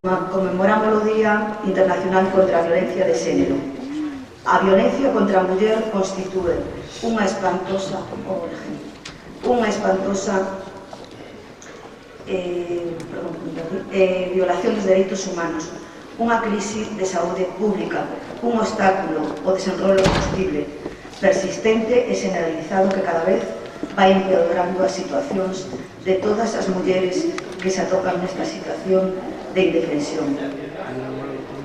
Conmemoramos o Día Internacional contra a Violencia de Xénero. A violencia contra a muller constitúe unha espantosa violación dos dereitos humanos, unha crise de saúde pública, un obstáculo ao desenrolo combustible, persistente e generalizado que cada vez vai empeorando as situacións de todas as mulleres que se atopan nesta situación de indefensión.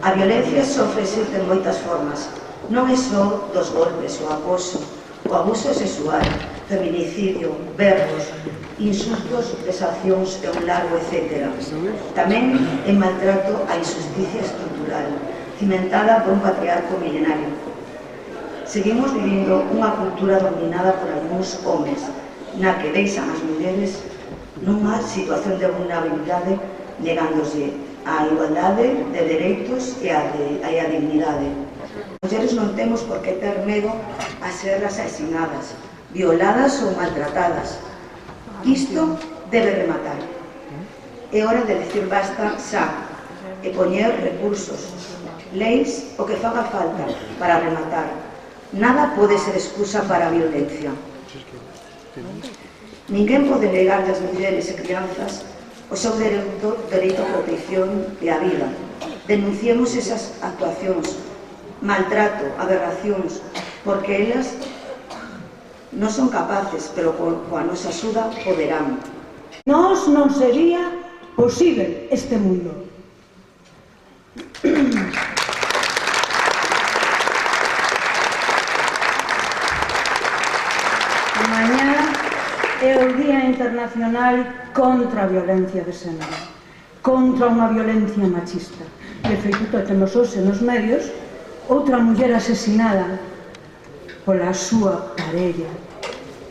A violencia sofrese de moitas formas, non é só dos golpes, o acoso, o abuso sexual, feminicidio, verbos, insultos, vexacións e un largo etcétera. Tamén en maltrato á injusticia estrutural, cimentada por un patriarco milenario. Seguimos vivindo unha cultura dominada por algúns homes, na que deixan as mulleres nunha situación de vulnerabilidade, negándose a igualdade de dereitos e a dignidade. As mulleres non temos por que ter medo a ser asasinadas, violadas ou maltratadas. Isto debe rematar. É hora de decir basta xa e poñer recursos, leis o que faga falta para rematar. Nada pode ser excusa para a violencia. Ninguén pode negar ás mulleres e crianzas o seu dereito a protección e a vida. Denunciemos esas actuacións, maltrato, aberracións, porque elas non son capaces, pero coa nosa axuda poderán. Nós non sería posible este mundo. Mañá é o Día Internacional contra a Violencia de Xénero, contra unha violencia machista. De feito, temos hoxe nos medios outra muller asesinada pola súa parella,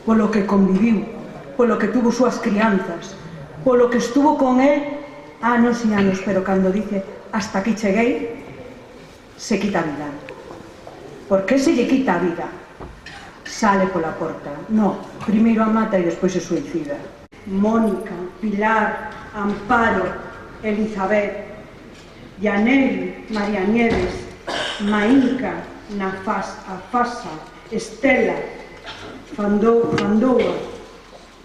polo que conviviu, polo que tuvo súas crianzas, polo que estuvo con él anos e anos, pero cando dice hasta aquí cheguei, se quita a vida. Por que se lle quita a vida? Sale pola porta. No, primeiro a mata e despois se suicida. Mónica, Pilar, Amparo, Elizabeth, Yaneli, María Nieves, Maínca, Afasa, Estela, Fandoua,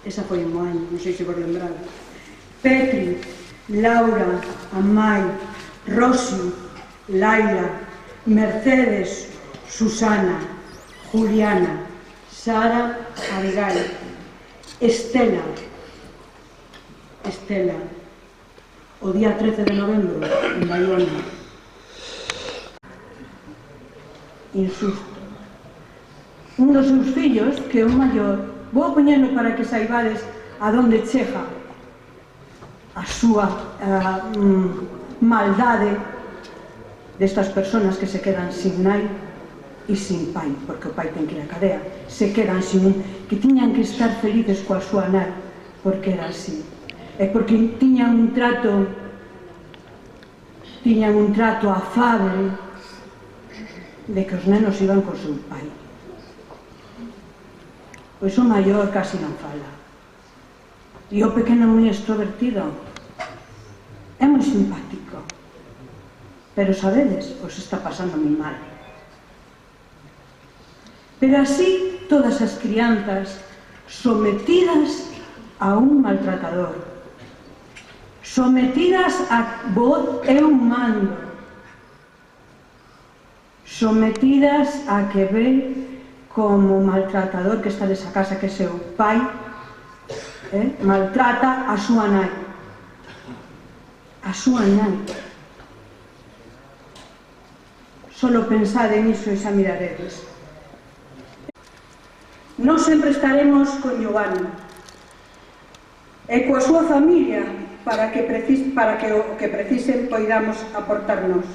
esa foi un ano, non sei se vos lembrade, Petri, Laura, Amai, Rosi, Laila, Mercedes, Susana, Juliana, Sara, Abigail, Estela, o día 13 de novembro en Baiona. Insusto. Un dos seus fillos, que é o maior, vou poñendo para que saibades a donde chega a súa maldade destas persoas que se quedan sin nai e sin pai, porque o pai ten que ir a cadea, se quedan sin un, que tiñan que estar felices coa súa nai, porque era así. É porque tiñan un trato afable de que os nenos iban co seu pai. Pois o maior casi non fala. E o pequeno moi extrovertido é moi simpático. Pero sabedes, os está pasando moi mal. Pero así todas as crianzas sometidas a un maltratador, sometidas a voz e un mando, sometidas a que ve como maltratador que está desa casa, que seu pai maltrata a súa nai. A súa nai. Solo pensad en iso e xa miraredes. Non sempre estaremos con Giovanni e coa súa familia para que o que precisen poidamos aportarnos.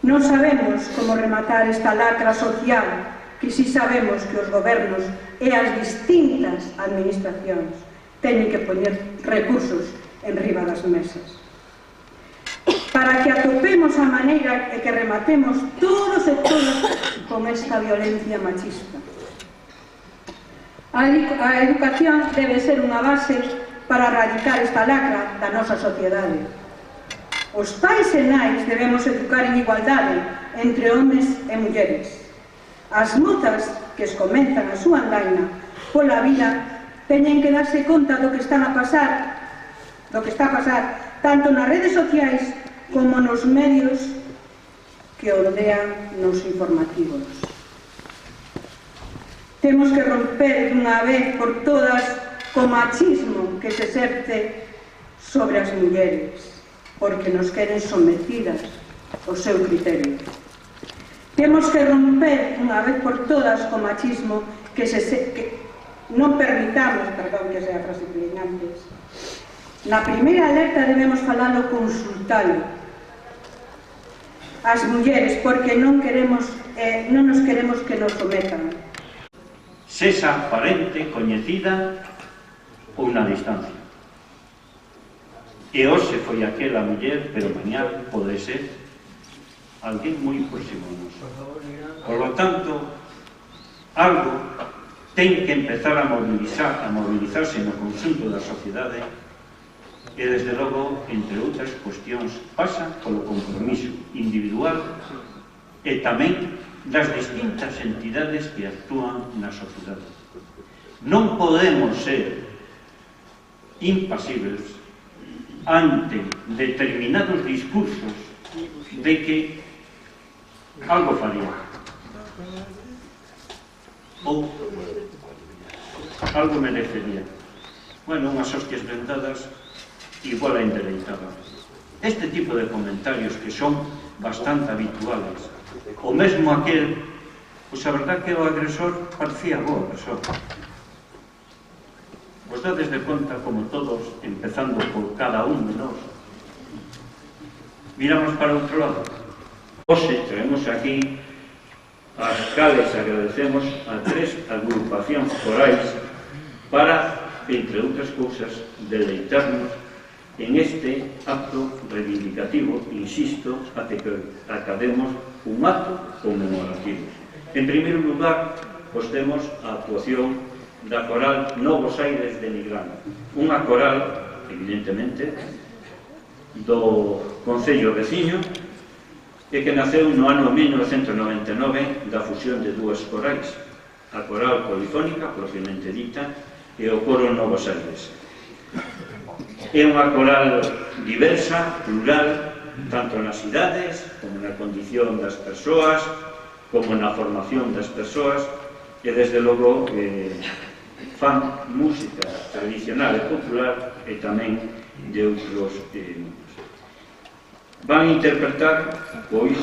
Non sabemos como rematar esta lacra social, que si sabemos que os gobernos e as distintas administracións teñen que poñer recursos en riba das mesas. Para que atopemos a maneira e que rematemos todos e todas con esta violencia machista. A educación debe ser unha base para erradicar esta lacra da nosa sociedade. Os pais e nais debemos educar en igualdade entre homes e mulleres. As mozas que escomenzan a súa andaina pola vida teñen que darse conta do que está a pasar tanto nas redes sociais como nos medios que ondean nos informativos. Temos que romper dunha vez por todas co machismo que se exerce sobre as mulleres, porque nos queren sometidas ao seu criterio. Temos que romper unha vez por todas co machismo que non permitamos, perdón que sea frase antes. Na primeira alerta debemos falalo consultalo as mulleres, porque non nos queremos que nos sometan. Sexa parente, coñecida ou na distancia. E hoxe foi aquela muller, pero mañá pode ser alguén moi próximo a nos. Por lo tanto, algo ten que empezar a mobilizarse no conxunto da sociedade e, desde logo, entre outras cuestións, pasa polo compromiso individual e tamén das distintas entidades que actúan na sociedade. Non podemos ser impasibles ante determinados discursos de que algo faría ou algo merecería. Bueno, unhas hostias vendadas igual a endereitaban. Este tipo de comentarios que son bastante habituales, o mesmo aquel, pois a verdad que o agresor parecía boa persoa. Vos dades de conta como todos, empezando por cada un de nós, miramos para outro lado. Hoxe traemos aquí as cales agradecemos a 3 agrupacións corais para, entre outras cousas, deleitarnos en este acto reivindicativo, insisto, até que acabemos un acto conmemorativo. En primeiro lugar, pois temos a actuación da coral Novos Aires de Nigrán, unha coral, evidentemente, do Concello veciño, e que naceu no ano 1999 da fusión de dúas corais, a coral polifónica, propiamente dita, e o coro Novos Aires. É unha coral diversa, plural, tanto nas idades, como na condición das persoas, como na formación das persoas, e desde logo fan música tradicional e popular e tamén de outros mundos. Van interpretar, pois,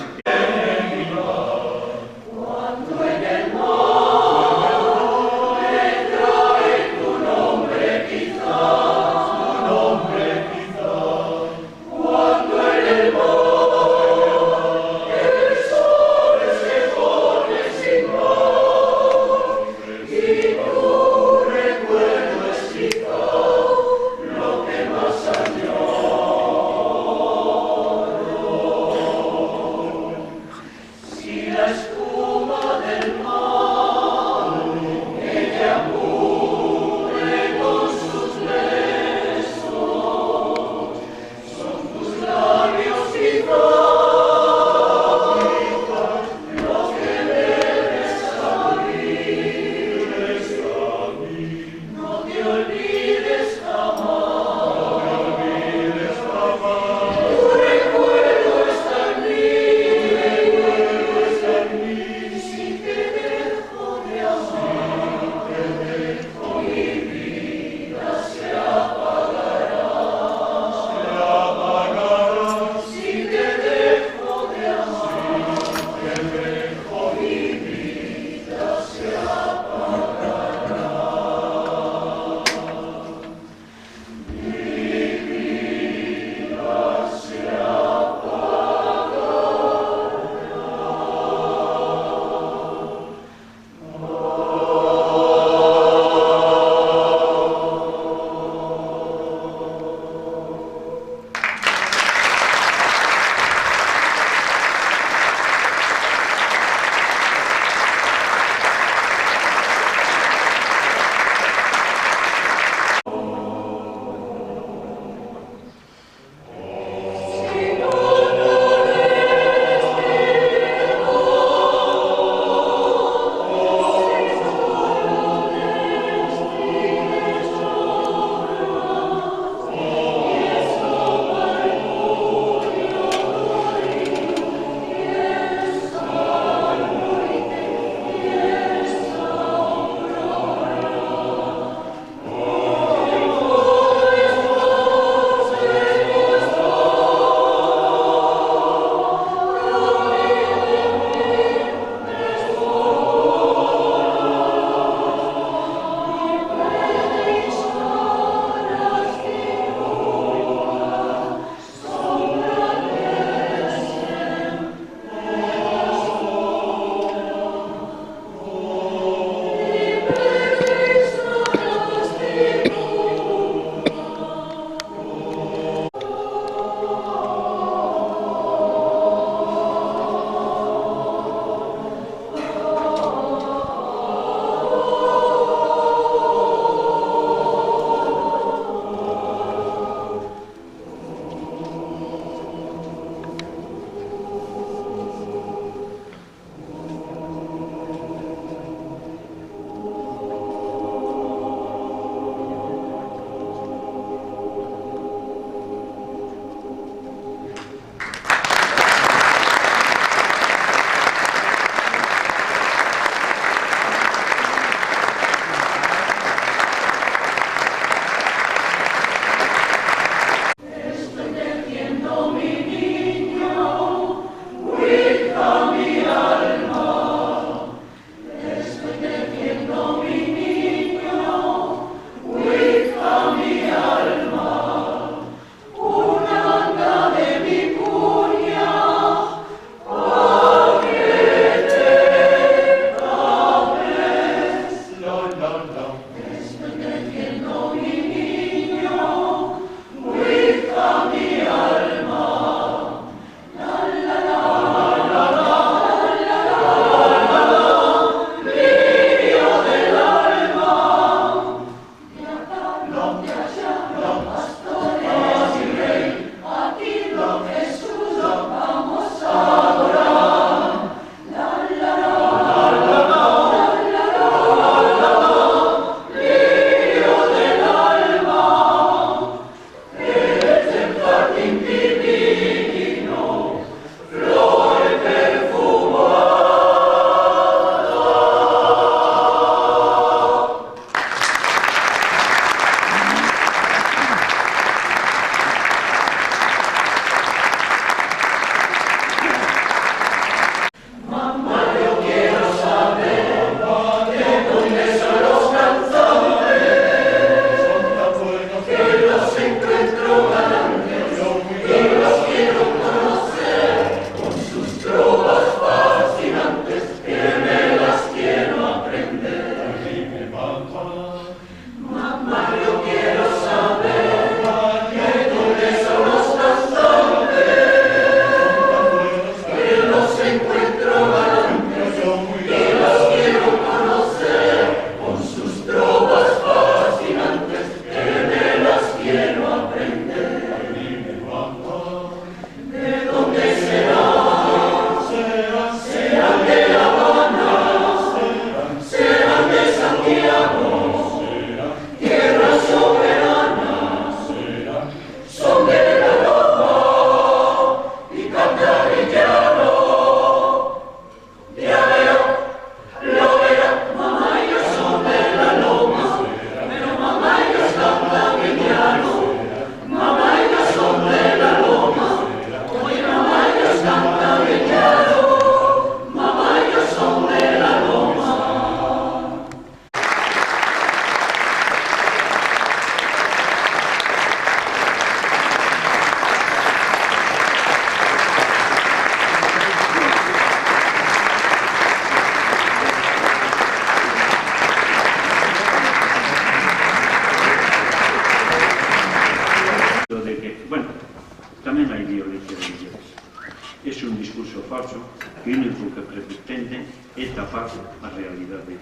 desta parte a realidade.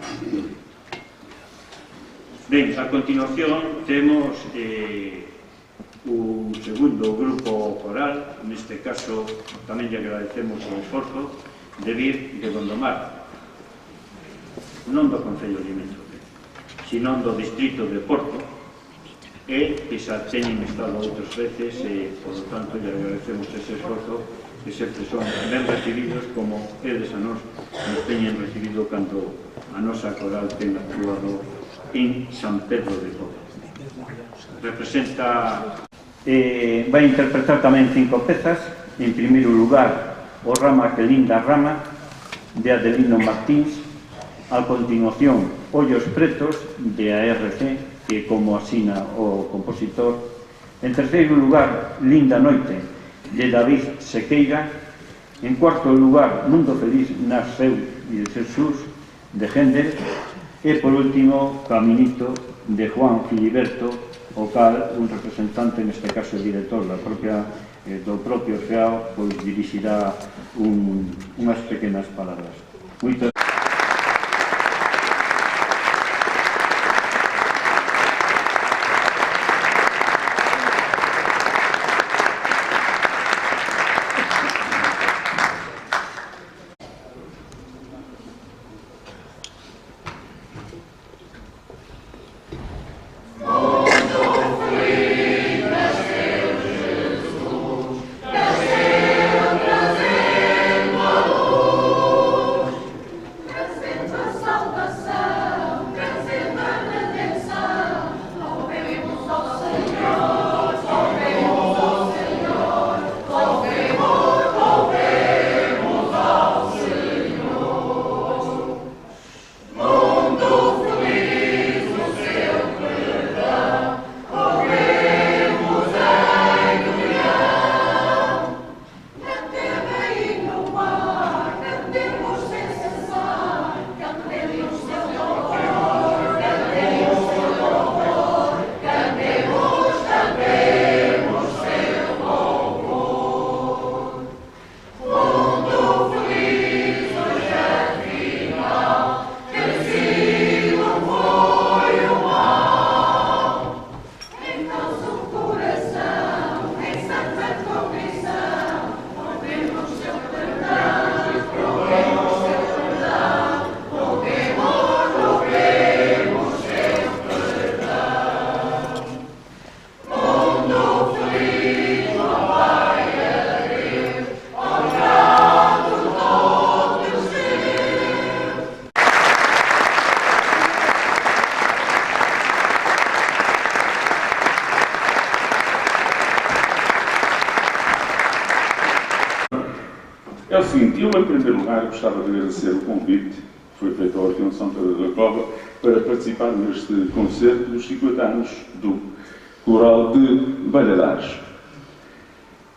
Ben, a continuación temos un segundo grupo coral, neste caso tamén lle agradecemos o esforzo de vir de Gondomar, non do Concello de Limítrofe, sino do distrito de Porto, e que xa teñen estado outras veces e, por lo tanto, lle agradecemos ese esforzo que sempre son ben recibidos como eles a nos teñen recibido cando a nosa coral ten actuado en San Pedro de Todo. Representa, vai interpretar tamén 5 pezas. En primeiro lugar, O rama que linda rama, de Adelino Martins. A continuación, Ollos pretos, de ARC, que como asina o compositor. En terceiro lugar, Linda noite, de David Sequeira. En cuarto lugar, Mundo feliz nasceu de Jesús, de Händel. E, por último, Caminito, de Juan Filiberto, o cal un representante, neste caso o director do propio FEAO, pois dirixirá unhas pequenas palabras. Moito É o seguinte, eu em primeiro lugar gostava de agradecer o convite que foi feito ao Orfeão São Pedro da Cova para participar neste concerto dos 50 anos do Coral de Valadares.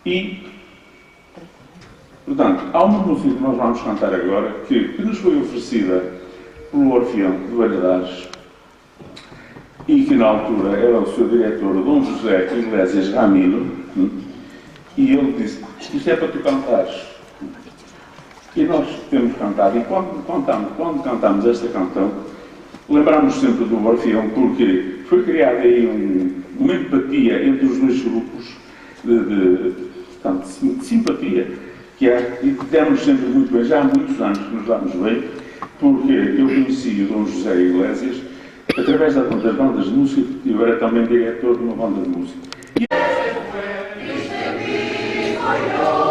E, portanto, há uma música que nós vamos cantar agora que nos foi oferecida pelo Orfeão de Valadares e que na altura era o seu diretor, Dom José Iglesias Ramiro, e ele disse, isto é para tu cantares. E nós temos cantado, e quando cantamos esta canção, lembramos sempre do Orfeão, porque foi criada aí uma empatia entre os dois grupos de simpatia que há, e que demos sempre muito bem, já há muitos anos que nos damos bem, porque eu conheci o Dom José Iglesias através das bandas de música, porque eu era também diretor de uma banda de música. Caminito, adiós.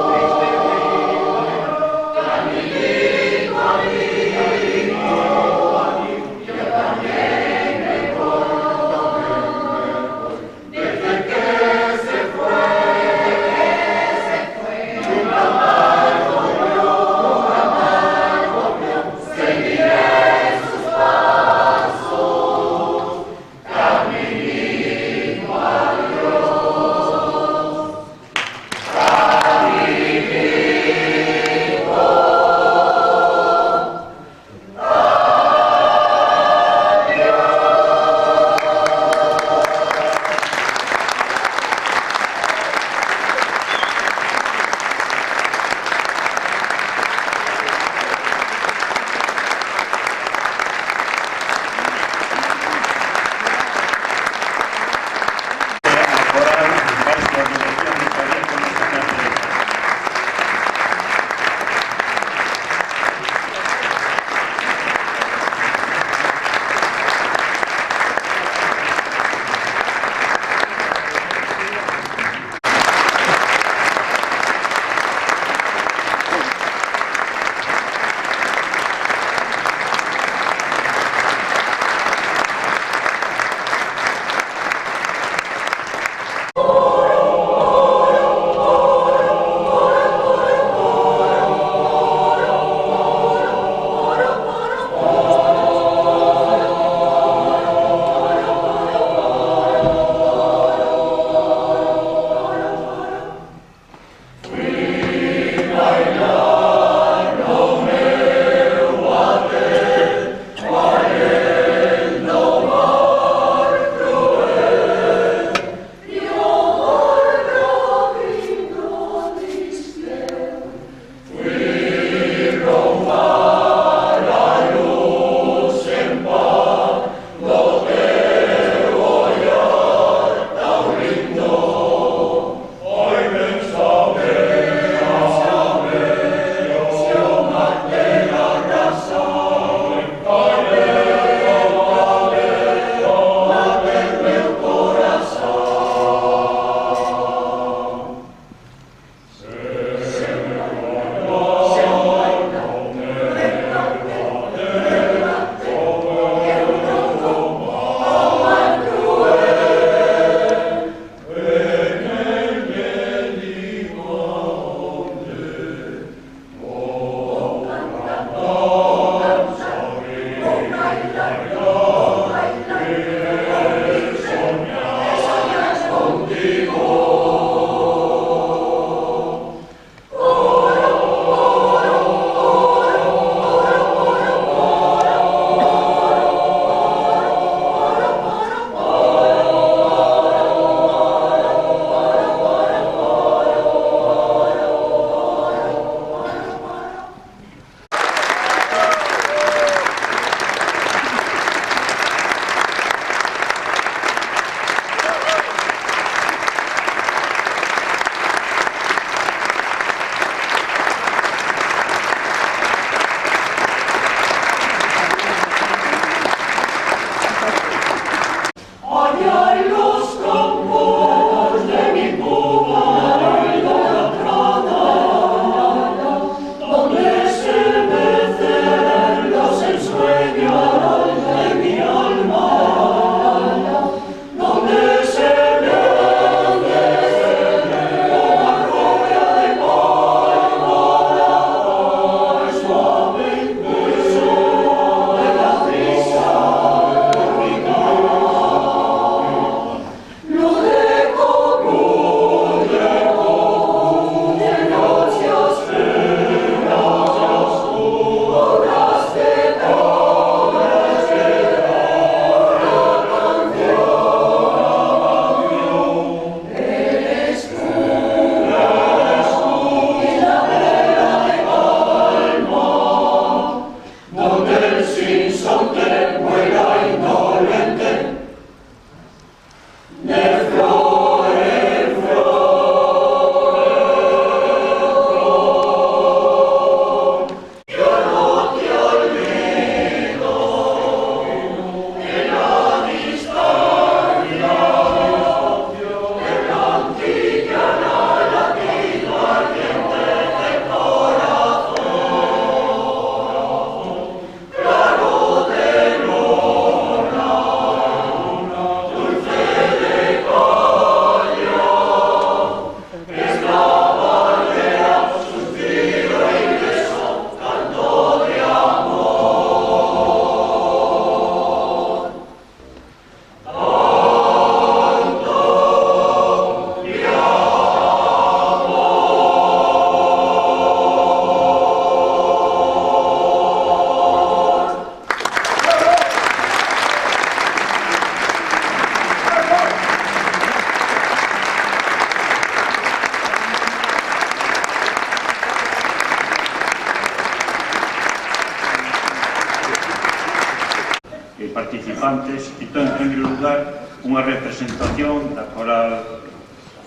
participantes. Entón, en primeiro lugar, unha representación da coral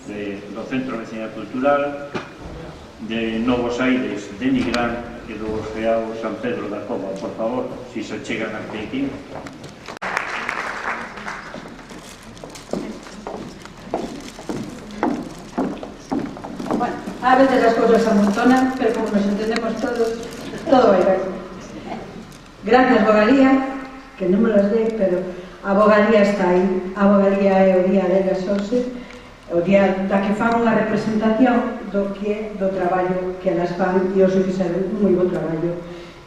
do Centro Veciñal Cultural de Novos Aires de Nigrán e do Orfeao San Pedro da Cova. Por favor, si se chegan aquí. Bueno, a veces as cousas se amontonan, pero como nos entendemos todos, todo vai ben. Gracias, Bogalía, que non me las dei, pero a Bogalía está aí. A Bogalía é o día de Gasose, o día da que fan unha representación do traballo que elas fan, e hoxe fixeron moi bo traballo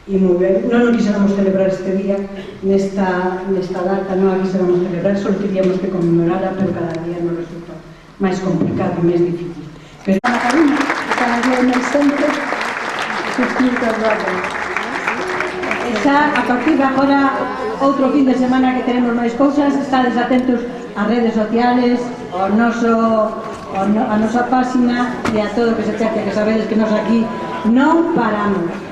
e moi ben. Non quixéramos celebrar este día nesta data, non a quixéramos celebrar, só queríamos que conmemorara, pero cada día nos resulta máis complicado e máis difícil. Pero a Carina, que cada día é máis sempre, suscrito ao blog. E xa, a partir de agora, outro fin de semana que teremos máis cousas, estades atentos ás redes sociales, a nosa páxina e a todo o que se pece, que sabedes que nos aquí non paramos.